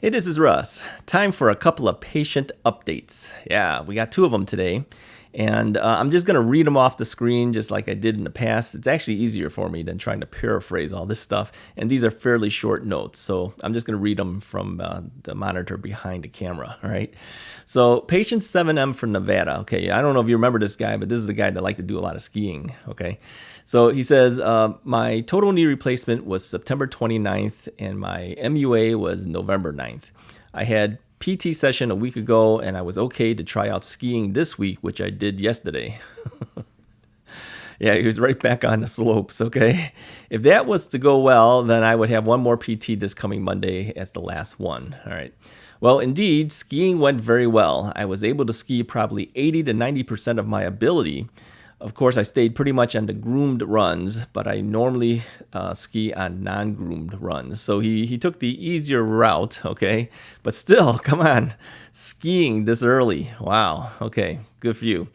Hey, this is Russ. Time for a couple of patient updates. Yeah, we got two of them today. And I'm just going to read them off the screen just like I did in the past. It's actually easier for me than trying to paraphrase all this stuff. And these are fairly short notes. So I'm just going to read them from the monitor behind the camera. All right. So patient 7M from Nevada. Okay. I don't know if you remember this guy, but this is the guy that liked to do a lot of skiing. Okay. So he says, my total knee replacement was September 29th and my MUA was November 9th. I had PT session a week ago and I was okay to try out skiing this week, which I did yesterday. Yeah, he was right back on the slopes, okay? If that was to go well, then I would have one more PT this coming Monday as the last one, all right? Well, indeed, skiing went very well. I was able to ski probably 80 to 90% of my ability. Of course, I stayed pretty much on the groomed runs, but I normally ski on non-groomed runs. So he took the easier route, okay? But still, come on, skiing this early. Wow, okay, good for you.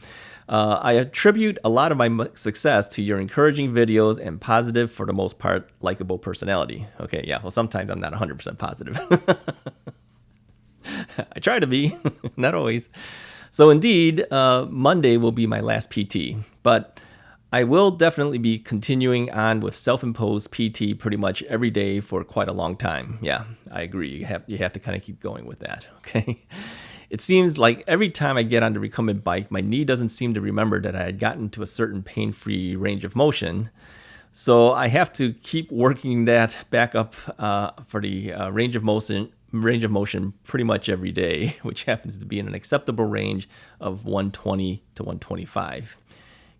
I attribute a lot of my success to your encouraging videos and positive, for the most part, likable personality. Okay, yeah, well, sometimes I'm not 100% positive. I try to be, not always. So indeed, Monday will be my last PT, but I will definitely be continuing on with self-imposed PT pretty much every day for quite a long time. Yeah, I agree. You have to kind of keep going with that, okay? It seems like every time I get on the recumbent bike, my knee doesn't seem to remember that I had gotten to a certain pain-free range of motion. So I have to keep working that back up for the range of motion pretty much every day, which happens to be in an acceptable range of 120 to 125.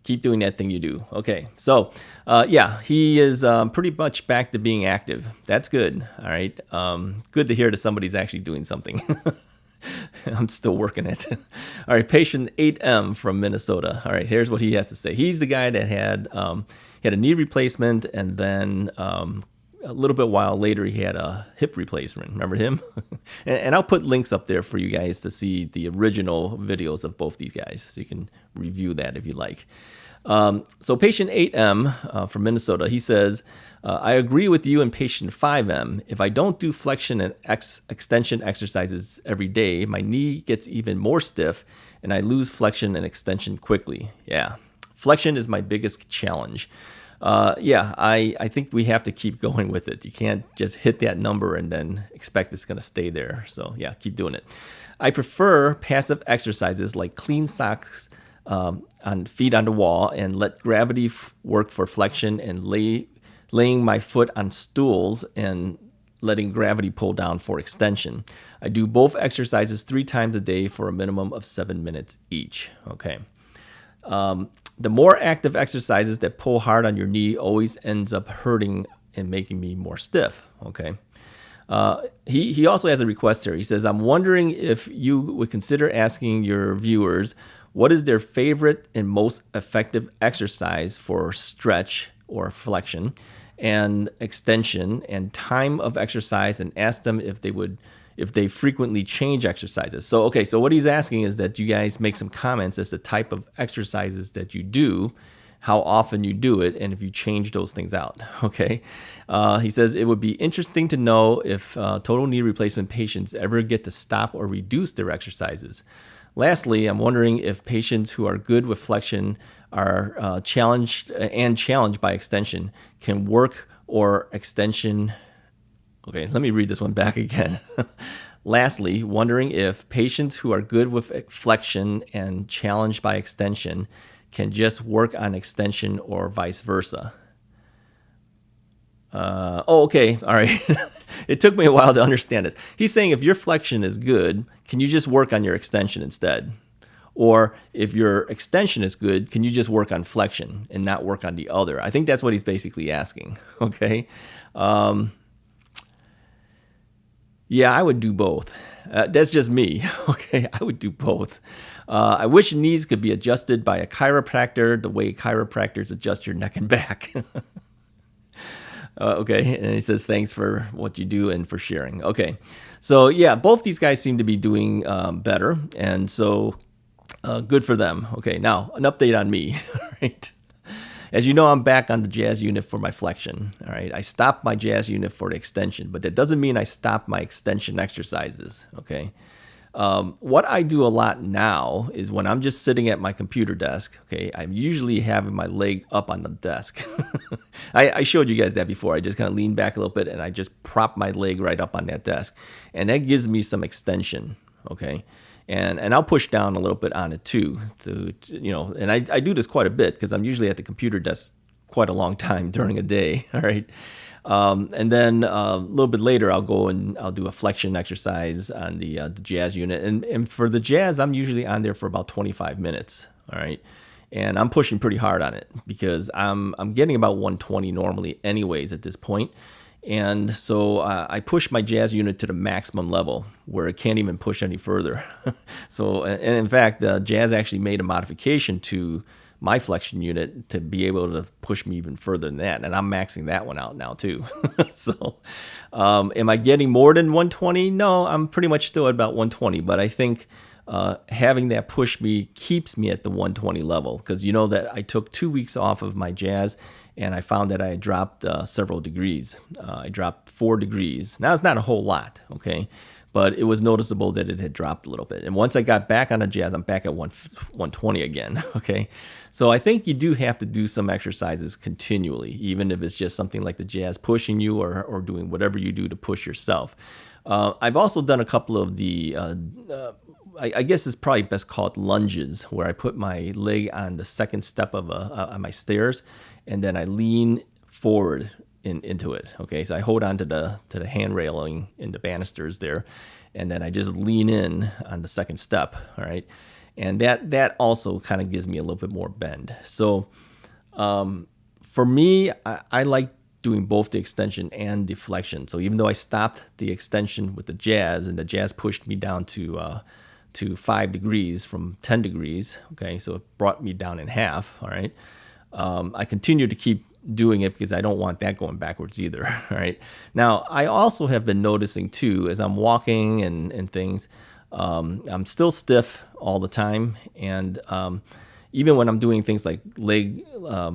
Keep doing that thing you do. Okay, so yeah, he is pretty much back to being active. That's good. All right, good to hear that somebody's actually doing something. I'm still working it. All right, patient 8M from Minnesota. All right, here's what he has to say. He's the guy that had a knee replacement, and then a little bit while later he had a hip replacement. Remember him? And I'll put links up there for you guys to see the original videos of both these guys, so you can review that if you like. So patient 8M from Minnesota, he says, I agree with you and patient 5M. If I don't do flexion and extension exercises every day, my knee gets even more stiff and I lose flexion and extension quickly. Yeah, flexion is my biggest challenge. Yeah, I think we have to keep going with it. You can't just hit that number and then expect it's going to stay there. So yeah, keep doing it. I prefer passive exercises like clean socks on feet on the wall and let gravity work for flexion, and laying my foot on stools and letting gravity pull down for extension. I do both exercises 3 times a day for a minimum of 7 minutes each. Okay. The more active exercises that pull hard on your knee always ends up hurting and making me more stiff. Okay. He also has a request here. He says, I'm wondering if you would consider asking your viewers what is their favorite and most effective exercise for stretch or flexion and extension and time of exercise, and ask them if they frequently change exercises. So, okay, so what he's asking is that you guys make some comments as the type of exercises that you do, how often you do it, and if you change those things out, okay? He says it would be interesting to know if total knee replacement patients ever get to stop or reduce their exercises. Lastly, I'm wondering if patients who are good with flexion are challenged by extension can work or extension. Okay, let me read this one back again. Lastly, wondering if patients who are good with flexion and challenged by extension can just work on extension or vice versa. Okay, all right. It took me a while to understand it. He's saying if your flexion is good, can you just work on your extension instead? Or if your extension is good, can you just work on flexion and not work on the other? I think that's what he's basically asking, okay? Yeah, I would do both. That's just me, okay? I would do both. I wish knees could be adjusted by a chiropractor the way chiropractors adjust your neck and back. Okay, and he says, thanks for what you do and for sharing. Okay, so yeah, both these guys seem to be doing better, and so good for them. Okay, now an update on me, right? As you know, I'm back on the jazz unit for my flexion. All right, I stopped my jazz unit for the extension, but that doesn't mean I stopped my extension exercises. Okay. What I do a lot now is when I'm just sitting at my computer desk, okay, I'm usually having my leg up on the desk. I showed you guys that before. I just kind of lean back a little bit and I just prop my leg right up on that desk. And that gives me some extension, okay? And I'll push down a little bit on it too, and I do this quite a bit because I'm usually at the computer desk quite a long time during a day, all right? And then a little bit later, I'll go and I'll do a flexion exercise on the jazz unit. And for the jazz, I'm usually on there for about 25 minutes, all right? And I'm pushing pretty hard on it because I'm getting about 120 normally anyways at this point. And so I push my jazz unit to the maximum level where it can't even push any further. So, and in fact, jazz actually made a modification to my flexion unit to be able to push me even further than that. And I'm maxing that one out now too. So am I getting more than 120? No, I'm pretty much still at about 120. But I think having that push me keeps me at the 120 level because you know that I took 2 weeks off of my jazz and I found that I had dropped several degrees. I dropped 4 degrees. Now, it's not a whole lot, okay? But it was noticeable that it had dropped a little bit. And once I got back on the jazz, I'm back at 120 again, okay? So I think you do have to do some exercises continually, even if it's just something like the jazz pushing you or doing whatever you do to push yourself. I've also done a couple of the, I guess it's probably best called lunges, where I put my leg on the second step of on my stairs, and then I lean forward into it. Okay, so I hold on to the hand railing in the banisters there, and then I just lean in on the second step. All right, and that also kind of gives me a little bit more bend. So for me, I like doing both the extension and the flexion. So even though I stopped the extension with the jazz, and the jazz pushed me down to 5 degrees from 10 degrees, okay, so it brought me down in half, all right, I continue to keep doing it because I don't want that going backwards either, all right. Now, I also have been noticing too, as I'm walking and things, I'm still stiff all the time, and even when I'm doing things like leg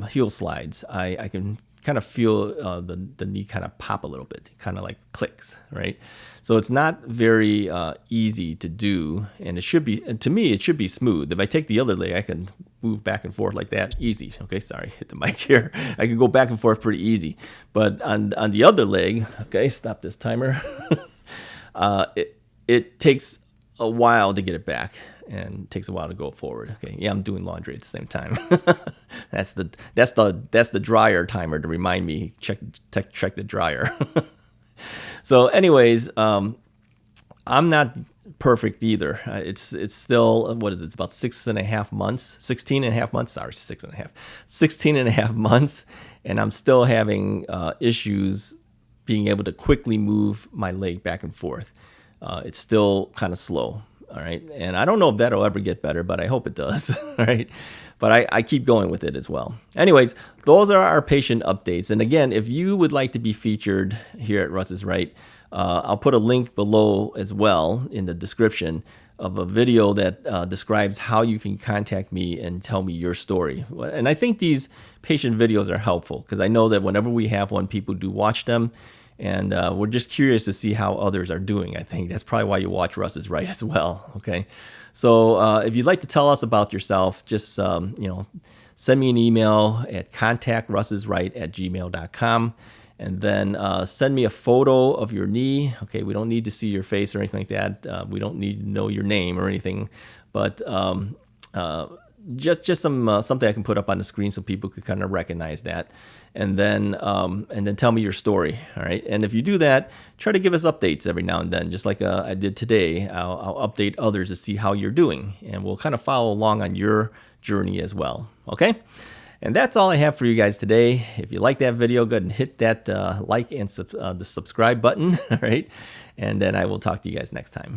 heel slides, I can kind of feel the knee kind of pop a little bit. It kind of like clicks, right? So it's not very easy to do, and it should be, to me, it should be smooth. If I take the other leg, I can move back and forth like that, easy. Okay, sorry, hit the mic here. I can go back and forth pretty easy. But on the other leg, okay, stop this timer. It takes a while to get it back, and it takes a while to go forward. Okay, yeah, I'm doing laundry at the same time. That's the dryer timer to remind me check the dryer. So, anyways, I'm not perfect either. It's still, what is it? It's about 6.5 months, 16.5 months. Sorry, 6.5, 16.5 months, and I'm still having issues being able to quickly move my leg back and forth. It's still kind of slow. All right. And I don't know if that'll ever get better, but I hope it does. All right. But I keep going with it as well. Anyways, those are our patient updates. And again, if you would like to be featured here at Russ is Right, I'll put a link below as well in the description of a video that describes how you can contact me and tell me your story. And I think these patient videos are helpful because I know that whenever we have one, people do watch them. And we're just curious to see how others are doing. I think that's probably why you watch Russ is Right as well. Okay, so if you'd like to tell us about yourself, just send me an email at contactrussisright@gmail.com, and then send me a photo of your knee. Okay, we don't need to see your face or anything like that. We don't need to know your name or anything, but just something I can put up on the screen so people could kind of recognize that, and then tell me your story. All right, and if you do that, try to give us updates every now and then, just like I did today. I'll update others to see how you're doing, and we'll kind of follow along on your journey as well. Okay, and that's all I have for you guys today. If you like that video, go ahead and hit that like and the subscribe button. All right, and then I will talk to you guys next time.